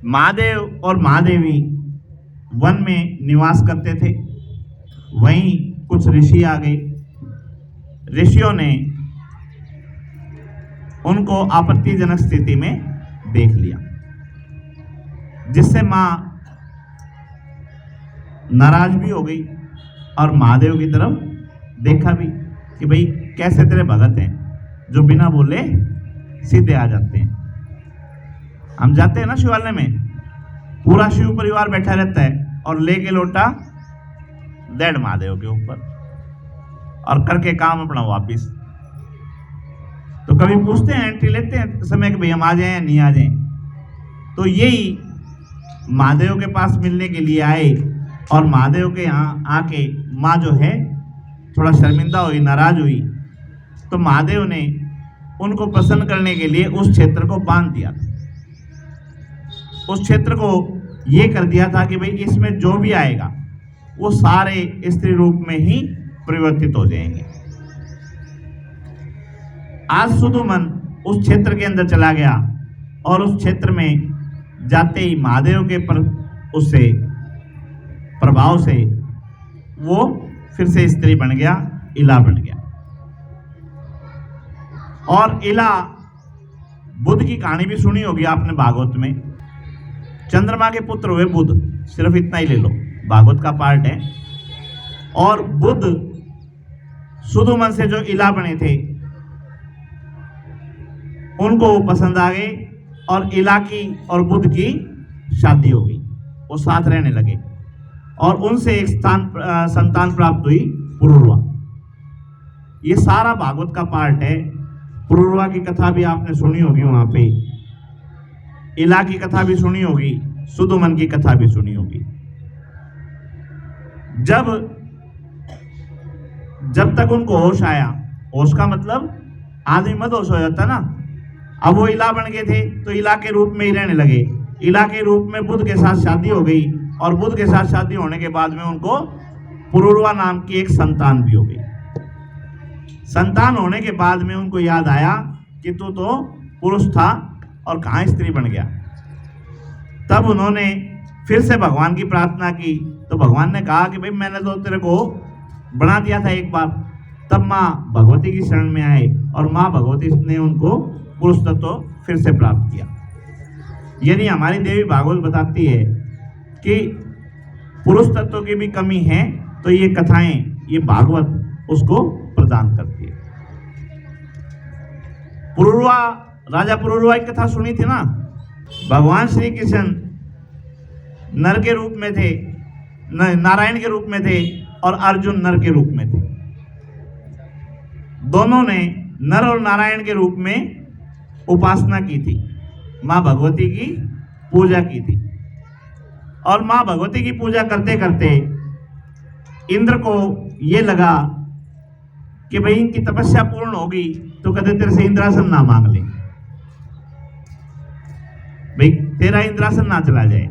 महादेव और महादेवी वन में निवास करते थे। वहीं कुछ ऋषि आ गए। ऋषियों ने उनको आपत्तिजनक स्थिति में देख लिया, जिससे मां नाराज भी हो गई और महादेव की तरफ देखा भी कि भाई कैसे तेरे भगत हैं जो बिना बोले सीधे आ जाते हैं। हम जाते हैं ना शिवालय में, पूरा शिव परिवार बैठा रहता है और लेके लोटा डेढ़ महादेव के ऊपर और करके काम अपना वापिस। तो कभी पूछते हैं, एंट्री लेते हैं समय कि भाई हम आ जाएं या नहीं आ जाएं। तो यही महादेव के पास मिलने के लिए आए और महादेव के यहाँ आके माँ जो है थोड़ा शर्मिंदा हुई, नाराज हुई। तो महादेव ने उनको प्रसन्न करने के लिए उस क्षेत्र को बांध दिया था। उस क्षेत्र को ये कर दिया था कि भाई इसमें जो भी आएगा वो सारे स्त्री रूप में ही परिवर्तित हो जाएंगे। आज सुदुमन उस क्षेत्र के अंदर चला गया और उस क्षेत्र में जाते ही महादेव के उससे प्रभाव से वो फिर से स्त्री बन गया, इला बन गया। और इला बुध की कहानी भी सुनी होगी आपने भागवत में। चंद्रमा के पुत्र हुए बुध, सिर्फ इतना ही ले लो, भागवत का पार्ट है। और बुध सुदुमन से जो इला बने थे उनको वो पसंद आ गए और इला की और बुध की शादी हो गई। वो साथ रहने लगे और उनसे एक संतान प्राप्त हुई, पुरुरवा। ये सारा भागवत का पार्ट है। पुरुरवा की कथा भी आपने सुनी होगी वहां पे, इला की कथा भी सुनी होगी, सुदुमन की कथा भी सुनी होगी। जब तक उनको होश आया, होश का मतलब आदमी मदहोश हो जाता ना। अब वो इला बन गए थे तो इला के रूप में ही रहने लगे। इला के रूप में बुध के साथ शादी हो गई और बुध के साथ शादी होने के बाद में उनको पुरुरवा नाम की एक संतान भी हो गई। संतान होने के बाद में उनको याद आया कि तू तो पुरुष था और कहाँ स्त्री बन गया। तब उन्होंने फिर से भगवान की प्रार्थना की तो भगवान ने कहा कि भाई मैंने तो तेरे को बना दिया था एक बार। तब माँ भगवती की शरण में आए और माँ भगवती ने उनको पुरुष तत्व फिर से प्राप्त किया। यानी हमारी देवी भागवत बताती है कि पुरुष तत्व की भी कमी है तो ये कथाएं, ये भागवत उसको प्रदान करती है। पुरुरवा, राजा पुरुरवा की कथा सुनी थी ना। भगवान श्री कृष्ण नर के रूप में थे, नारायण के रूप में थे और अर्जुन नर के रूप में थे। दोनों ने नर और नारायण के रूप में उपासना की थी, माँ भगवती की पूजा की थी। और माँ भगवती की पूजा करते करते इंद्र को ये लगा कि भाई इनकी तपस्या पूर्ण होगी तो कदे तेरे से इंद्रासन ना मांग ले, भाई तेरा इंद्रासन ना चला जाए।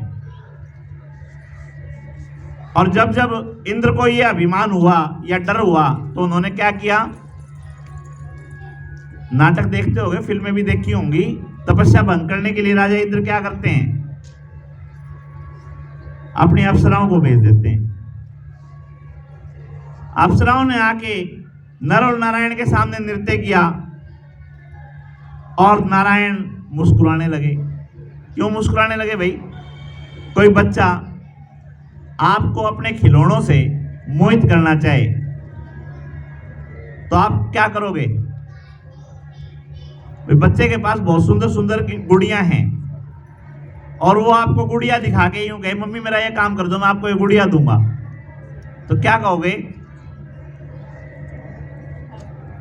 और जब जब इंद्र को यह अभिमान हुआ या डर हुआ तो उन्होंने क्या किया। नाटक देखते होंगे, फिल्में भी देखी होंगी। तपस्या भंग करने के लिए राजा इंद्र क्या करते हैं, अपनी अप्सराओं को भेज देते हैं। अप्सराओं ने आके नर और नारायण के सामने नृत्य किया और नारायण मुस्कुराने लगे। क्यों मुस्कुराने लगे भाई? कोई बच्चा आपको अपने खिलौनों से मोहित करना चाहे तो आप क्या करोगे? बच्चे के पास बहुत सुंदर सुंदर गुड़ियां हैं और वो आपको गुड़िया दिखा के यूं कहे मम्मी मेरा ये काम कर दो, मैं आपको ये गुड़िया दूंगा, तो क्या कहोगे?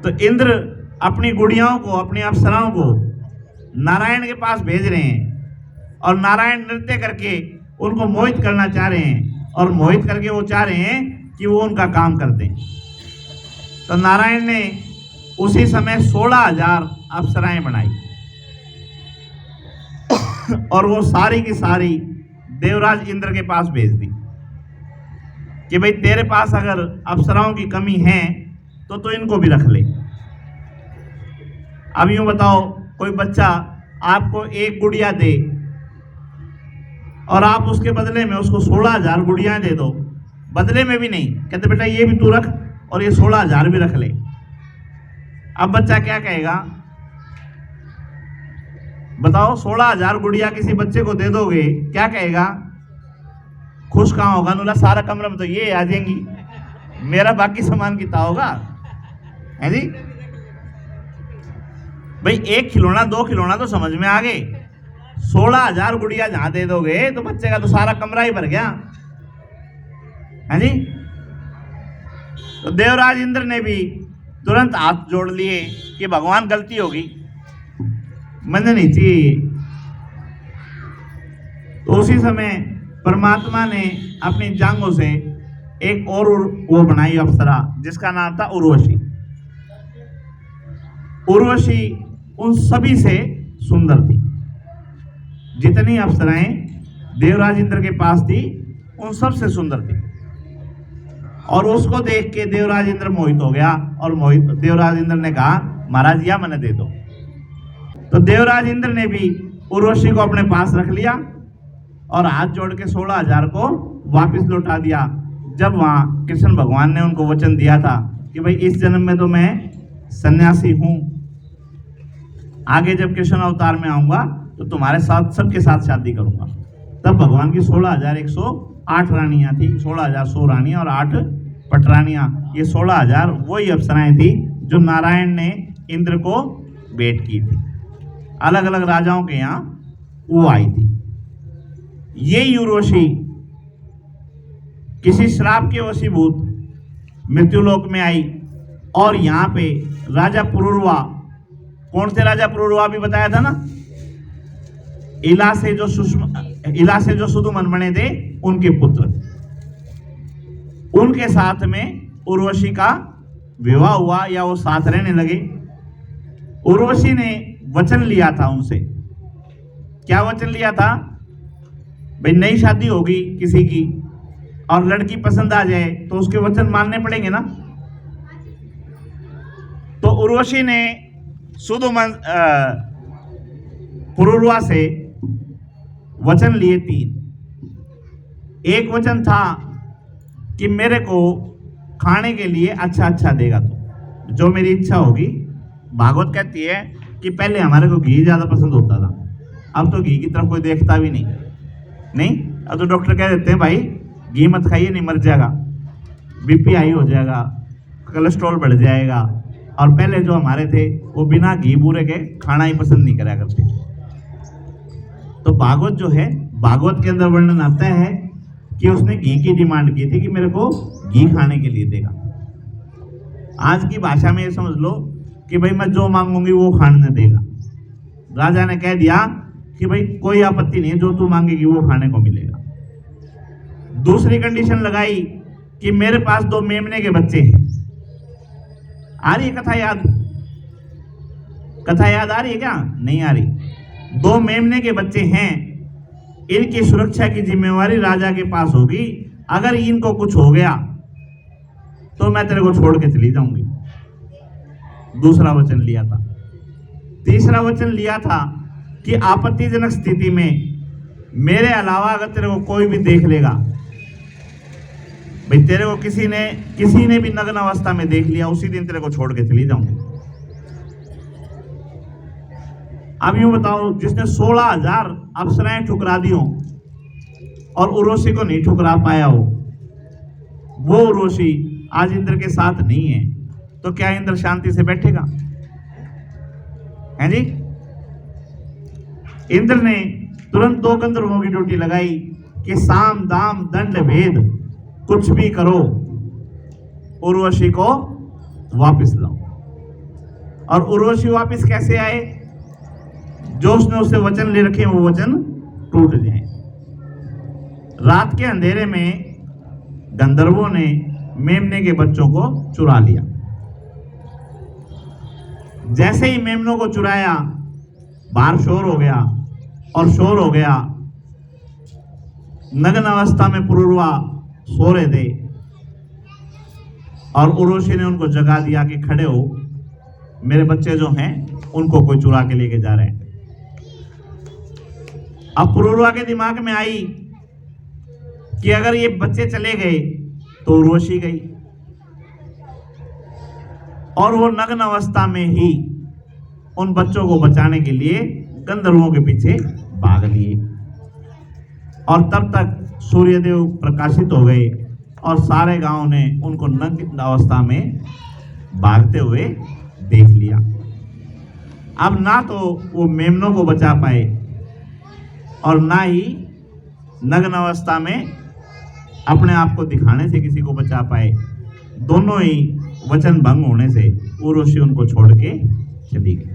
तो इंद्र अपनी गुड़ियाओं को, अपनी अप्सराओं को नारायण के पास भेज रहे हैं और नारायण नृत्य करके उनको मोहित करना चाह रहे हैं और मोहित करके वो चाह रहे हैं कि वो उनका काम कर दें। तो नारायण ने उसी समय 16,000 अप्सराएं बनाई और वो सारी की सारी देवराज इंद्र के पास भेज दी कि भाई तेरे पास अगर अप्सराओं की कमी है तो इनको भी रख ले। अब यूं बताओ, कोई बच्चा आपको एक गुड़िया दे और आप उसके बदले में उसको 16,000 गुड़ियां दे दो, बदले में भी नहीं, कहते बेटा ये भी तू रख और ये 16,000 भी रख ले। अब बच्चा क्या कहेगा बताओ? 16,000 गुड़िया किसी बच्चे को दे दोगे, क्या कहेगा? खुश कहाँ होगा? नूला सारा कमरा में तो ये आ जाएंगी, मेरा बाकी सामान कितना होगा? है जी भाई, एक खिलौना दो खिलौना तो समझ में आ गए, 16,000 गुड़िया जहां दे दोगे तो बच्चे का तो सारा कमरा ही भर गया। है जी? तो देवराज इंद्र ने भी तुरंत हाथ जोड़ लिए कि भगवान गलती होगी, मन नहीं चाहिए। तो उसी समय परमात्मा ने अपनी जांघों से एक और वो बनाई अप्सरा, जिसका नाम था उर्वशी। उर्वशी उन सभी से सुंदर थी, जितनी अप्सराएं देवराज इंद्र के पास थी उन सब से सुंदर थी। और उसको देख के देवराज इंद्र मोहित हो गया, और देवराज इंद्र ने कहा महाराज या मने दे दो। तो देवराज इंद्र ने भी उर्वशी को अपने पास रख लिया और हाथ जोड़ के 16,000 को वापस लौटा दिया। जब वहां कृष्ण भगवान ने उनको वचन दिया था कि भाई इस जन्म में तो मैं सन्यासी हूं, आगे जब कृष्ण अवतार में आऊंगा तो तुम्हारे साथ सबके साथ शादी करूंगा। तब भगवान की 16,108 रानियां थी, 16,100 रानियां और 8 पटरानियां। ये 16,000 वही अप्सराएं थी जो नारायण ने इंद्र को भेंट की थी। अलग अलग राजाओं के यहाँ वो आई थी। ये उर्वशी किसी श्राप के वशीभूत मृत्युलोक में आई और यहाँ पे राजा पुरुरवा, कौन से राजा पुरुरवा भी बताया था ना, इला से जो सुदुमन बने थे उनके पुत्र, उनके साथ में उर्वशी का विवाह हुआ या वो साथ रहने लगे। उर्वशी ने वचन लिया था उनसे। क्या वचन लिया था? भाई नई शादी होगी किसी की और लड़की पसंद आ जाए तो उसके वचन मानने पड़ेंगे ना। तो उर्वशी ने सुदुमन पुरुरवा से वचन लिए 3। एक वचन था कि मेरे को खाने के लिए अच्छा अच्छा देगा तो जो मेरी इच्छा होगी। भागवत कहती है कि पहले हमारे को घी ज़्यादा पसंद होता था, अब तो घी की तरफ कोई देखता भी नहीं। अब तो डॉक्टर कह देते हैं भाई घी मत खाइए, नहीं मर जाएगा, बीपी हाई हो जाएगा, कोलेस्ट्रॉल बढ़ जाएगा। और पहले जो हमारे थे वो बिना घी बूरे के खाना ही पसंद नहीं करा करते। तो भागवत जो है, भागवत के अंदर वर्णन आता है कि उसने घी की डिमांड की थी कि मेरे को घी खाने के लिए देगा। आज की भाषा में ये समझ लो कि भाई मैं जो मांगूंगी वो खाने देगा। राजा ने कह दिया कि भाई कोई आपत्ति नहीं, जो तू मांगेगी वो खाने को मिलेगा। दूसरी कंडीशन लगाई कि मेरे पास 2 मेमने के बच्चे हैं। आ रही है कथा याद? कथा याद आ रही है क्या? नहीं आ रही। 2 मेमने के बच्चे हैं, इनकी सुरक्षा की जिम्मेवारी राजा के पास होगी। अगर इनको कुछ हो गया तो मैं तेरे को छोड़ के चली जाऊंगी। दूसरा वचन लिया था। तीसरा वचन लिया था कि आपत्तिजनक स्थिति में मेरे अलावा अगर तेरे को कोई भी देख लेगा, भाई तेरे को किसी ने भी नग्न अवस्था में देख लिया, उसी दिन तेरे को छोड़ के चली जाऊंगी। अब यूं बताओ, जिसने 16,000 अप्सराएं ठुकरा दी हो और उर्वशी को नहीं ठुकरा पाया हो, वो उर्वशी आज इंद्र के साथ नहीं है, तो क्या इंद्र शांति से बैठेगा? है जी? इंद्र ने तुरंत 2 गंधर्वों की ड्यूटी लगाई कि साम दाम दंड भेद कुछ भी करो, उर्वशी को वापस लाओ। और उर्वशी वापस कैसे आए? जो उसने उससे वचन ले रखे वो वचन टूट जाए। रात के अंधेरे में गंधर्वों ने मेमने के बच्चों को चुरा लिया। जैसे ही मेमनों को चुराया, बाहर शोर हो गया और शोर हो गया। नग्न अवस्था में पुरुरवा सो रहे थे और उर्वशी ने उनको जगा दिया कि खड़े हो, मेरे बच्चे जो हैं उनको कोई चुरा के लेके जा रहे हैं। अपूर्वा के दिमाग में आई कि अगर ये बच्चे चले गए तो उर्वशी गई, और वो नग्न अवस्था में ही उन बच्चों को बचाने के लिए गंधर्वों के पीछे भाग लिए। और तब तक सूर्यदेव प्रकाशित हो गए और सारे गांव ने उनको नग्न अवस्था में भागते हुए देख लिया। अब ना तो वो मेमनों को बचा पाए और ना ही नग्न अवस्था में अपने आप को दिखाने से किसी को बचा पाए। दोनों ही वचन भंग होने से उर्वशी उनको छोड़ के चली गई।